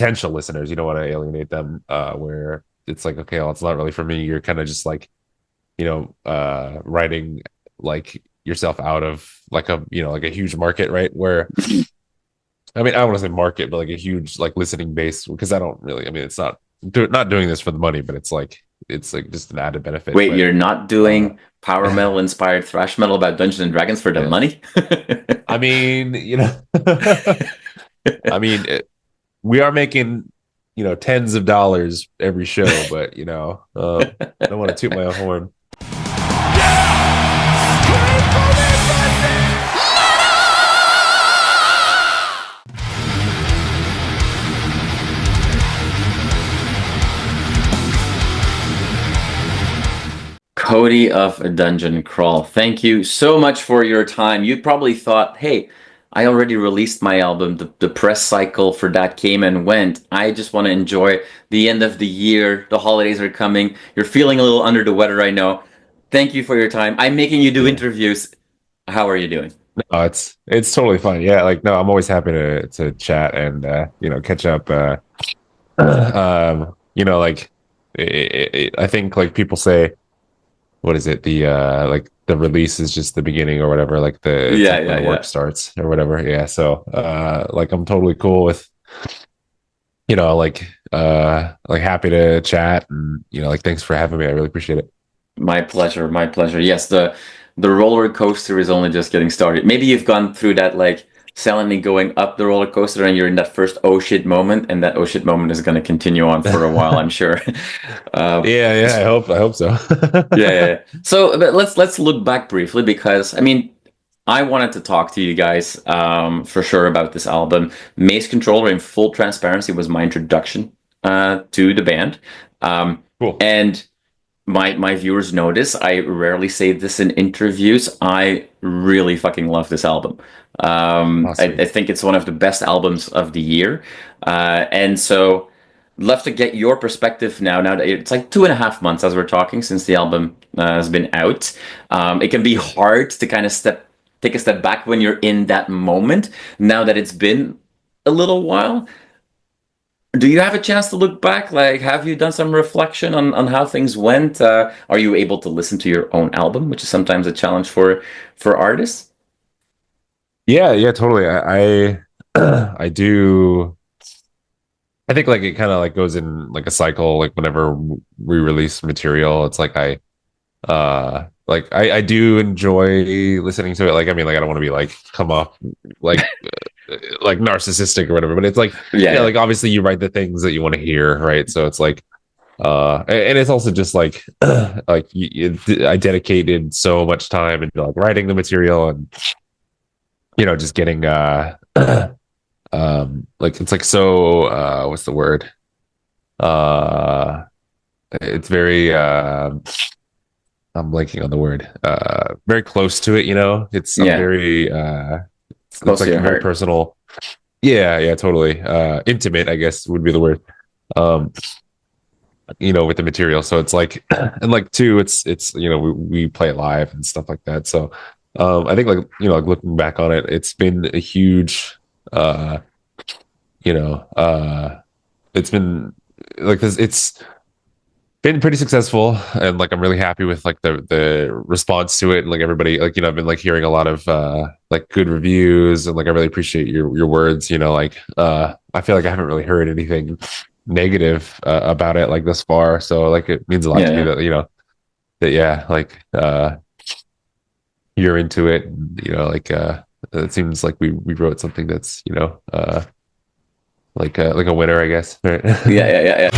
potential listeners. You don't want to alienate them. Where it's like, okay, well, it's not really for me. You're kind of just like, writing like yourself out of like a like a huge market, right? Where I mean, I don't want to say market, but like a huge like listening base, because I don't really. I mean, it's not doing this for the money, but it's like just an added benefit. Wait, But you're not doing power metal inspired thrash metal about Dungeons and Dragons for the yeah, money? I mean, I mean, we are making tens of dollars every show, but I don't want to toot my own horn. Cody of Dungeon Crawl, thank you so much for your time. You probably thought, hey, I already released my album. The press cycle for that came and went. I just want to enjoy the end of the year. The holidays are coming. You're feeling a little under the weather, I know. Thank you for your time. I'm making you do Yeah. interviews. How are you doing? No, it's totally fine. Yeah, like no, I'm always happy to chat and catch up. Like I think like people say, what is it? The like the release is just the beginning or whatever. Like it's Yeah, like when yeah, the work yeah. starts or whatever. Yeah. So like I'm totally cool with like happy to chat, and like thanks for having me. I really appreciate it. My pleasure, my pleasure. Yes, the roller coaster is only just getting started. Maybe you've gone through that like silently going up the roller coaster and you're in that first oh shit moment, and that oh shit moment is going to continue on for a while, I'm sure. Yeah, yeah. Just I hope so. yeah, yeah, yeah. So but let's look back briefly because I mean I wanted to talk to you guys for sure about this album. Maze Controller, in full transparency, was my introduction to the band. Um, Cool. and my viewers know this. I rarely say this in interviews. I really fucking love this album. Oh, I sweet. think it's one of the best albums of the year, and so love to get your perspective now. Now that it's like 2.5 months as we're talking since the album has been out, it can be hard to kind of take a step back when you're in that moment. Now that it's been a little while, do you have a chance to look back? Like, have you done some reflection on how things went? Are you able to listen to your own album, which is sometimes a challenge for artists? Yeah, yeah, totally. I do. I think like it kind of like goes in like a cycle. Like whenever we release material, it's like I do enjoy listening to it. Like I mean, like I don't want to be like come off like like narcissistic or whatever, but it's like Yeah, yeah, like obviously you write the things that you want to hear, right? So it's like and it's also just like I dedicated so much time into like writing the material, and just getting like it's like so what's the word uh it's very I'm blanking on the word very close to it. I'm yeah. very it's Close to like your very heart. personal. Yeah, yeah, totally intimate, I guess would be the word. um with the material, so it's like and like too it's we play it live and stuff like that. So I think like like looking back on it, it's been a huge uh you know it's been like this it's been pretty successful, and like I'm really happy with like the response to it, and like everybody, like I've been like hearing a lot of like good reviews, and like I really appreciate your words. Like I feel like I haven't really heard anything negative about it like this far, so like it means a lot Yeah, to me yeah. that that yeah, like you're into it, and, like it seems like we wrote something that's like a winner, I guess, right? Yeah, yeah, yeah, yeah.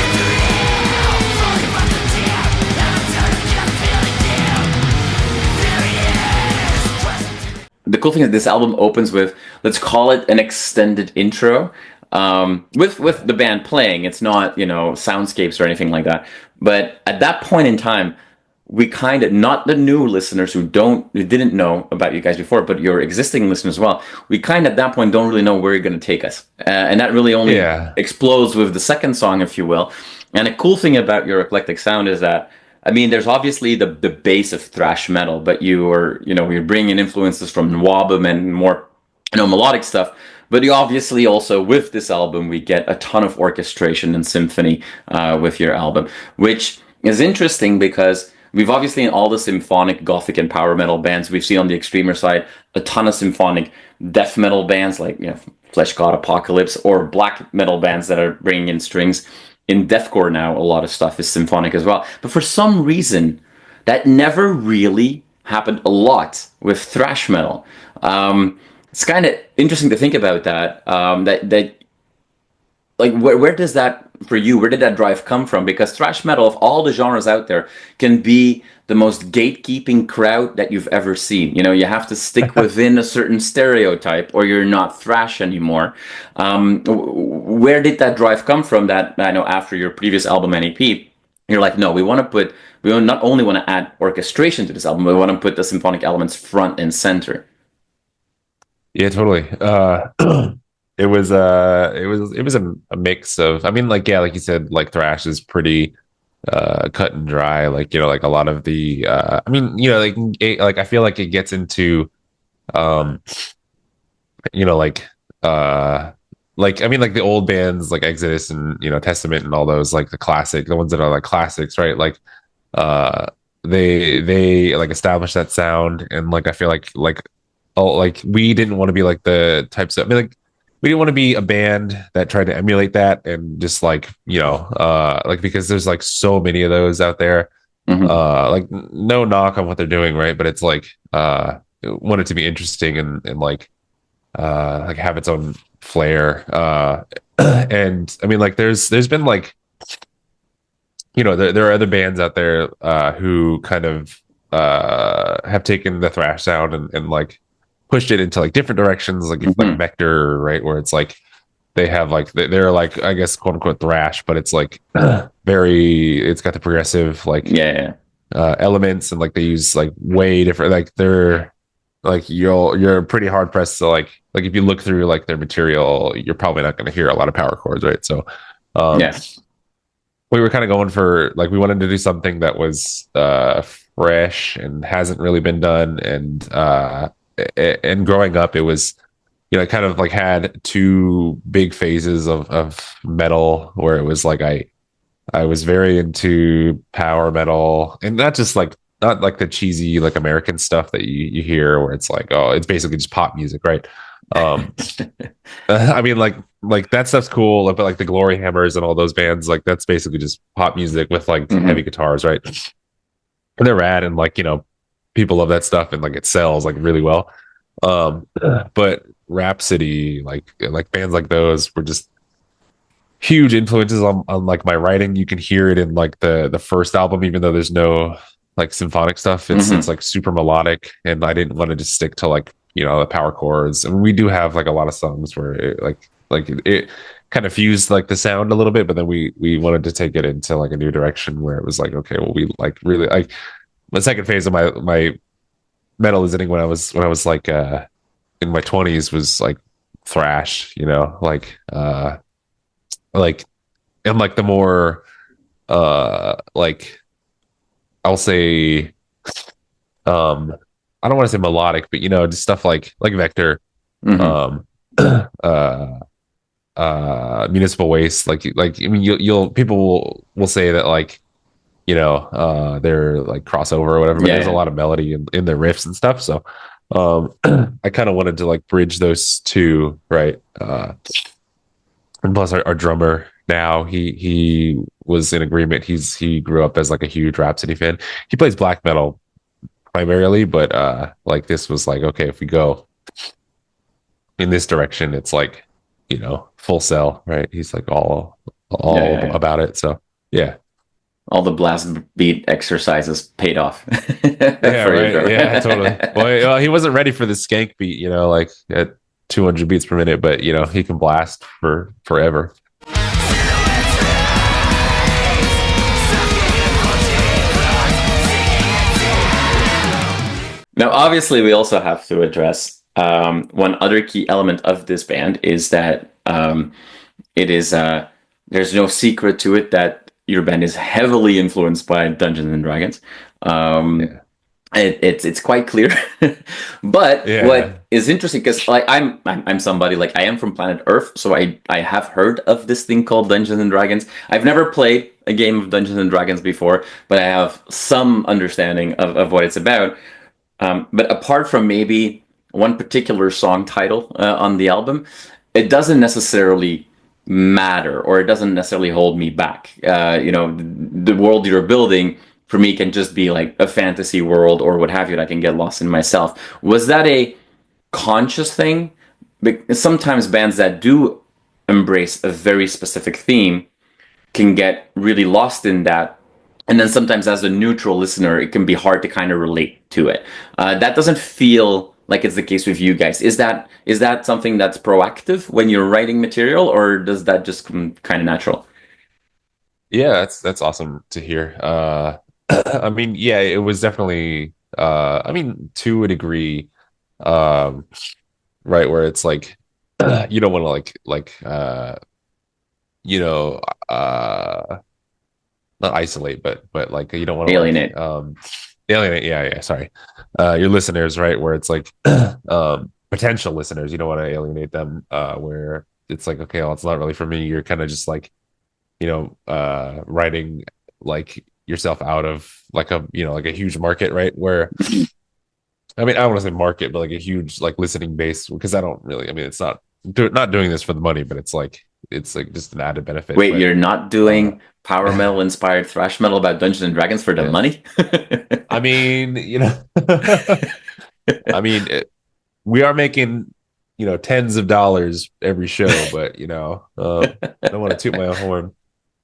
The cool thing is this album opens with, let's call it an extended intro, with the band playing. It's not soundscapes or anything like that. But at that point in time, we kind of, not the new listeners who didn't know about you guys before, but your existing listeners as well. We kind of at that point don't really know where you're going to take us, and that really only Yeah. explodes with the second song, if you will. And the cool thing about your eclectic sound is that, I mean, there's obviously the base of thrash metal, but you're bringing influences from wobum and more melodic stuff. But you obviously also, with this album, we get a ton of orchestration and symphony with your album, which is interesting because we've obviously in all the symphonic, gothic, and power metal bands, we've seen on the extremer side a ton of symphonic death metal bands like Flesh God Apocalypse, or black metal bands that are bringing in strings. In deathcore now, a lot of stuff is symphonic as well. But for some reason, that never really happened a lot with thrash metal. It's kind of interesting to think about that. That like where does that for you? Where did that drive come from? Because thrash metal, of all the genres out there, can be the most gatekeeping crowd that you've ever seen. You know, you have to stick within a certain stereotype, or you're not thrash anymore. Where did that drive come from? That I know after your previous album NEP, you're like, no, we not only want to add orchestration to this album, but we want to put the symphonic elements front and center. Yeah, totally. It was a mix of, I mean, like, yeah, like you said, like thrash is pretty cut and dry. Like, like a lot of the I mean, like I feel like it gets into um you know like uh like I mean, like the old bands like Exodus and Testament and all those, like the ones that are like classics, right? Like uh they like established that sound. And like I feel like oh, like we didn't want to be like the types of, I mean, like we didn't want to be a band that tried to emulate that, and just like like, because there's like so many of those out there. Mm-hmm. Like no knock on what they're doing, right? But it's like want it to be interesting, and like have its own flair. And I mean, like there's been like there are other bands out there who kind of have taken the thrash sound and like pushed it into like different directions, like Mm-hmm. Vector, right? Where it's like they have like they're like, I guess, quote unquote thrash, but it's like it's got the progressive like Yeah. elements, and like they use like way different, like they're like you're pretty hard pressed to like if you look through like their material, you're probably not going to hear a lot of power chords, right? So um Yeah. we were kind of going for, like, we wanted to do something that was fresh and hasn't really been done. And growing up, it was, kind of like had two big phases of metal, where it was like I was very into power metal, and not like the cheesy like American stuff that you hear, where it's like, oh, it's basically just pop music, right? um I mean, like that stuff's cool, but like the Glory Hammers and all those bands, like that's basically just pop music with like heavy Mm-hmm. guitars, right? And they're rad, and like people love that stuff, and like it sells like really well. um but Rhapsody, like bands like those were just huge influences on like my writing. You can hear it in like the first album, even though there's no like symphonic stuff. It's Mm-hmm. like super melodic, and I didn't want to just stick to like the power chords. And we do have like a lot of songs where it kind of fused like the sound a little bit, but then we wanted to take it into like a new direction, where it was like, okay, well, we like really like the second phase of my metal listening when I was like in my 20s was like thrash, like and like the more like, I'll say, um I don't want to say melodic, but just stuff like Vector, Mm-hmm. um uh Municipal Waste, like I mean, you'll people will say that, like, they're like crossover or whatever, but Yeah. there's a Yeah. lot of melody in their riffs and stuff. So I kind of wanted to like bridge those two, right? And plus our drummer now, he was in agreement. He grew up as like a huge Rhapsody fan. He plays black metal primarily, but like this was like, okay, if we go in this direction, it's like, full sell, right? He's like Yeah. all Yeah. about it. So yeah. All the blast beat exercises paid off Yeah, for your right. Yeah, totally. drummer. Well, he wasn't ready for the skank beat, like at 200 beats per minute, but he can blast for forever. Now, obviously, we also have to address one other key element of this band is that it is there's no secret to it that your band is heavily influenced by Dungeons and Dragons. Um, Yeah. It's quite clear. But Yeah. what is interesting, because like I'm somebody, like I am from planet Earth, so I have heard of this thing called Dungeons and Dragons. I've never played a game of Dungeons and Dragons before, but I have some understanding of what it's about. But apart from maybe one particular song title on the album, it doesn't necessarily matter, or it doesn't necessarily hold me back. The world you're building for me can just be like a fantasy world or what have you, and I can get lost in myself. Was that a conscious thing? Because sometimes bands that do embrace a very specific theme can get really lost in that. And then sometimes, as a neutral listener, it can be hard to kind of relate to it. That doesn't feel like it's the case with you guys. Is that something that's proactive when you're writing material, or does that just come kind of natural? Yeah, that's awesome to hear. I mean, yeah, it was definitely I mean, to a degree, um, right, where it's like you don't want to you know, uh not isolate, but like you don't want to Alienate. alienate, yeah, yeah, sorry. Your listeners, right, where it's like potential listeners, you don't want to alienate them, where it's like, okay, well, it's not really for me. You're kind of just like, writing like yourself out of like a like a huge market, right? Where I mean, I don't want to say market, but like a huge like listening base, because I don't really, I mean, it's not doing this for the money, but it's like just an added benefit. Wait, But you're not doing power metal inspired thrash metal about Dungeons and Dragons for the yeah, money? I mean, I mean, we are making tens of dollars every show, but I don't want to toot my own horn.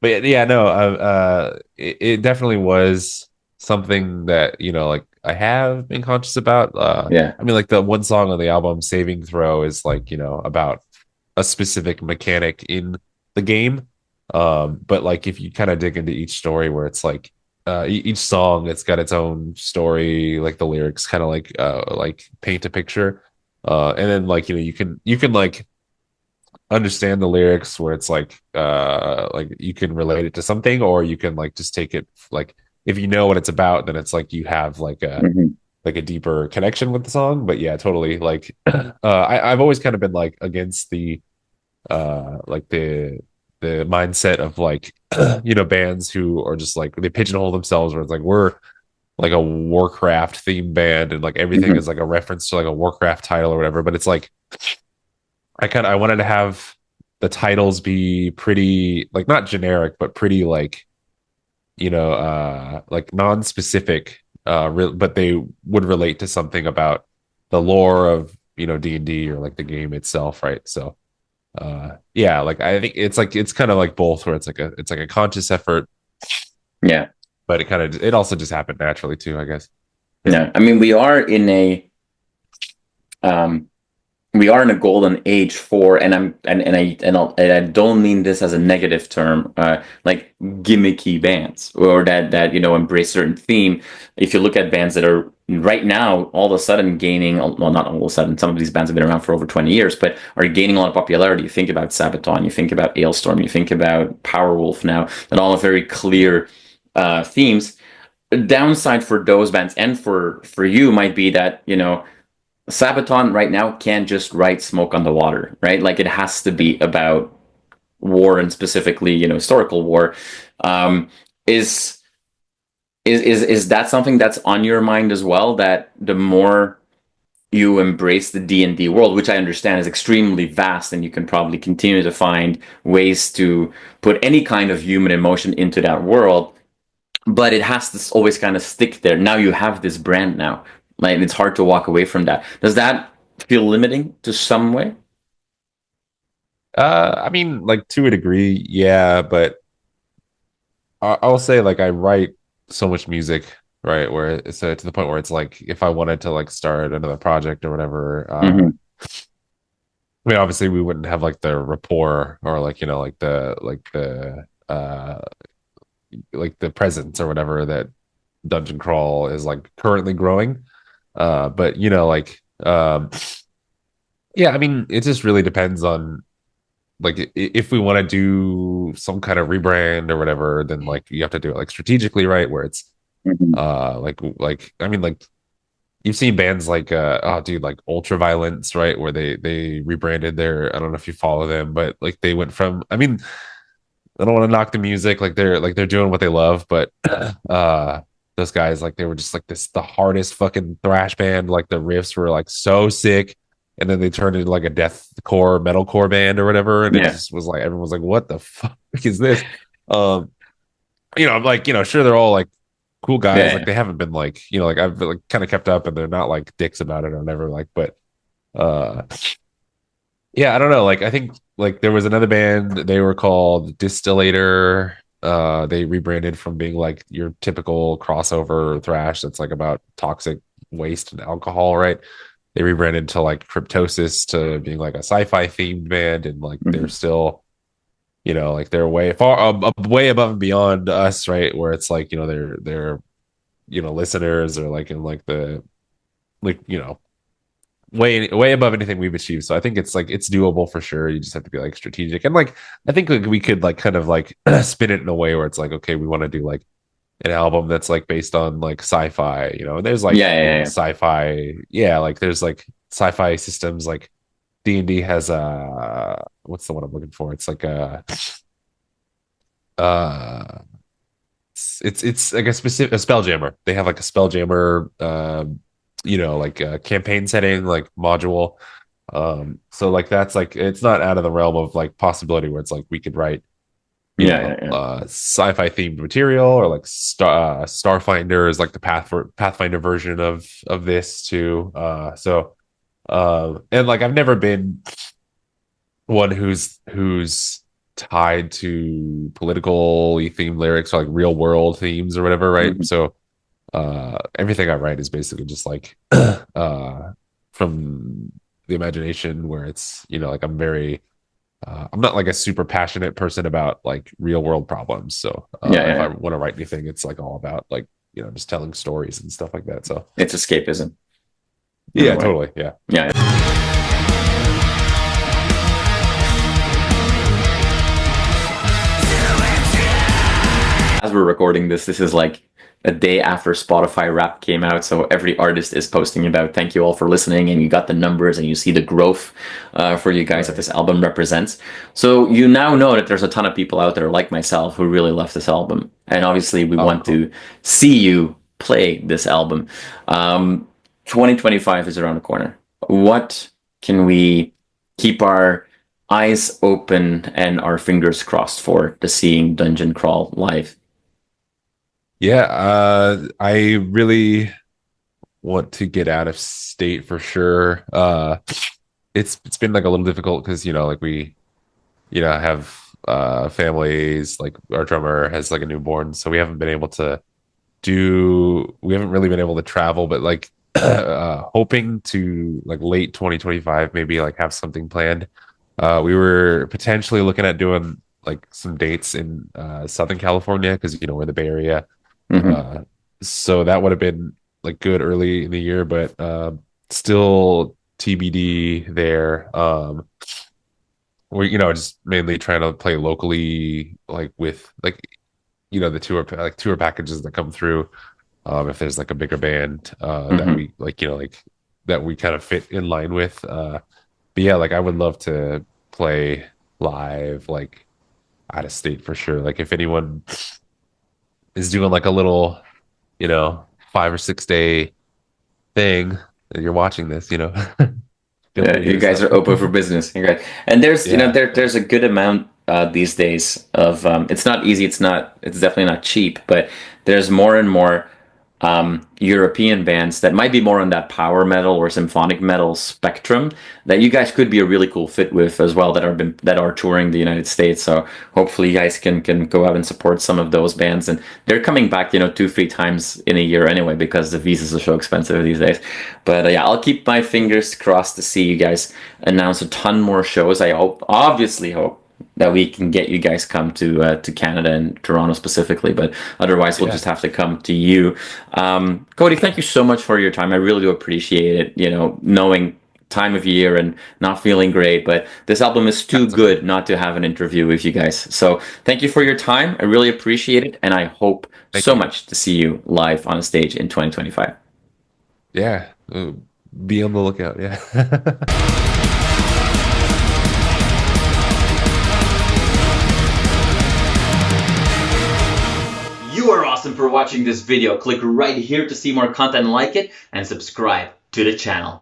But yeah, no, it definitely was something that like I have been conscious about. Yeah. I mean, like the one song on the album, "Saving Throw," is like about a specific mechanic in the game. But like if you kind of dig into each story, where it's like each song, it's got its own story. Like the lyrics kind of like paint a picture, and then like you can like understand the lyrics where it's like you can relate it to something, or you can like just take it like if you know what it's about, then it's like you have Mhm. like a deeper connection with the song. But yeah, totally, like I've always kind of been like against like the mindset of like bands who are just like they pigeonhole themselves, where it's like we're like a Warcraft theme band, and like everything Mhm. is like a reference to like a Warcraft title or whatever. But it's like I wanted to have the titles be pretty like not generic, but pretty like non-specific, but they would relate to something about the lore of D&D, or like the game itself, right? So yeah, like I think it's kind of like both, where it's like a conscious effort, Yeah. but it also just happened naturally too, I guess. Yeah. I mean, um, we are in a golden age for, and I don't mean this as a negative term, like gimmicky bands, or that embrace certain theme. If you look at bands that are right now all of a sudden gaining, well, not all of a sudden, some of these bands have been around for over 20 years, but are gaining a lot of popularity. You think about Sabaton, you think about Ailstorm, you think about Powerwolf now, and all have very clear themes. The downside for those bands and for you might be that Sabaton right now can't just write Smoke on the Water, right? Like it has to be about war, and specifically, historical war. Um, is is that something that's on your mind as well? That the more you embrace the D&D world, which I understand is extremely vast, and you can probably continue to find ways to put any kind of human emotion into that world, but it has to always kind of stick there. Now you have this brand now, like it's hard to walk away from that. Does that feel limiting to some way? I mean, like to a degree, yeah, but I'll say like I write so much music, right? Where it's to the point where it's like if I wanted to like start another project or whatever, Hmm. I mean, obviously we wouldn't have like the rapport, or like the presence or whatever that Dungeon Crawl is like currently growing. But yeah, I mean, it just really depends on like if we want to do some kind of rebrand or whatever, then like you have to do it like strategically, right? Where it's Hmm. like I mean, like you've seen bands like oh dude, like Ultraviolence, right? Where they rebranded their, I don't know if you follow them, but like they went from, I mean, I don't want to knock the music, like they're doing what they love, but those guys, like they were just like this the hardest fucking thrash band. Like the riffs were like so sick, and then they turned into like a deathcore metalcore band or whatever, and it Yeah, just was like everyone was like, "What the fuck is this?" Um, I'm like, sure they're all like cool guys. Like yeah, they haven't been like, like I've like kind of kept up, and they're not like dicks about it or never like, but uh yeah, I don't know. Like I think like there was another band, they were called Distillator. They rebranded from being like your typical crossover thrash that's like about toxic waste and alcohol, right? They rebranded to like Cryptosis to being like a sci-fi themed band, and like they're hmm still, like they're way far way above and beyond us, right? Where it's like, they're listeners or like in like the like, way above anything we've achieved. So I think it's like it's doable for sure. You just have to be like strategic. And like I think like we could like kind of like spin it in a way where it's like, okay, we want to do like an album that's like based on like sci-fi, and there's like, yeah, yeah, yeah. sci-fi, yeah, like there's like sci-fi systems like D&D has what's the one I'm looking for? It's like a uh it's like a specific a spelljammer. They have like a spelljammer like a campaign setting like module. So like that's like it's not out of the realm of like possibility where it's like we could write, Yeah, yeah, yeah. sci-fi themed material, or like Starfinder is like the Pathfinder version of this too. And like I've never been one who's tied to politically themed lyrics or like real world themes or whatever, right? hmm So everything I write is basically just like from the imagination, where it's, like I'm not like a super passionate person about like real world problems. So Yeah, yeah, if I yeah. want to write anything, it's like all about like, just telling stories and stuff like that. So It's escapism in a yeah, way. totally. Yeah. Yeah. As we're recording this, this is like a day after Spotify Rap came out, so every artist is posting about thank you all for listening, and you got the numbers and you see the growth for you guys that Right. this album represents. So you now know that there's a ton of people out there like myself who really love this album, and obviously we Oh, want cool. to see you play this album. Um, 2025 is around the corner. What can we keep our eyes open and our fingers crossed for to seeing Dungeon Crawl live? Yeah. I really want to get out of state for sure. It's been like a little difficult because, like we, have families, like our drummer has like a newborn, so we haven't really been able to travel, but like hoping to like late 2025 maybe like have something planned. We were potentially looking at doing like some dates in Southern California because, we're in the Bay Area. hmm uh so that would have been like good early in the year, but still TBD there. We're, just mainly trying to play locally, like with like, the tour packages that come through. If there's like a bigger band that hmm we like, like that we kind of fit in line with. But yeah, like I would love to play live, like out of state for sure. Like if anyone is doing like a little, 5 or 6 day thing, and you're watching this, feel free to hit You us guys up. are open for business. You're right. And there's, Yeah. there's a good amount these days of, it's not easy. It's definitely not cheap, but there's more and more European bands that might be more on that power metal or symphonic metal spectrum that you guys could be a really cool fit with as well that are touring the United States. So hopefully you guys can go out and support some of those bands, and they're coming back 2-3 times in a year anyway because the visas are so expensive these days. But yeah, I'll keep my fingers crossed to see you guys announce a ton more shows. I obviously hope that we can get you guys come to Canada and Toronto specifically, but otherwise we'll Yeah. just have to come to you. Cody, thank you so much for your time. I really do appreciate it. Knowing time of year and not feeling great, but this album is too That's okay. good not to have an interview with you guys. So thank you for your time. I really appreciate it, and I hope Thank so you. much to see you live on a stage in 2025. Yeah, be on the lookout. Yeah. You are awesome for watching this video. Click right here to see more content like it and subscribe to the channel.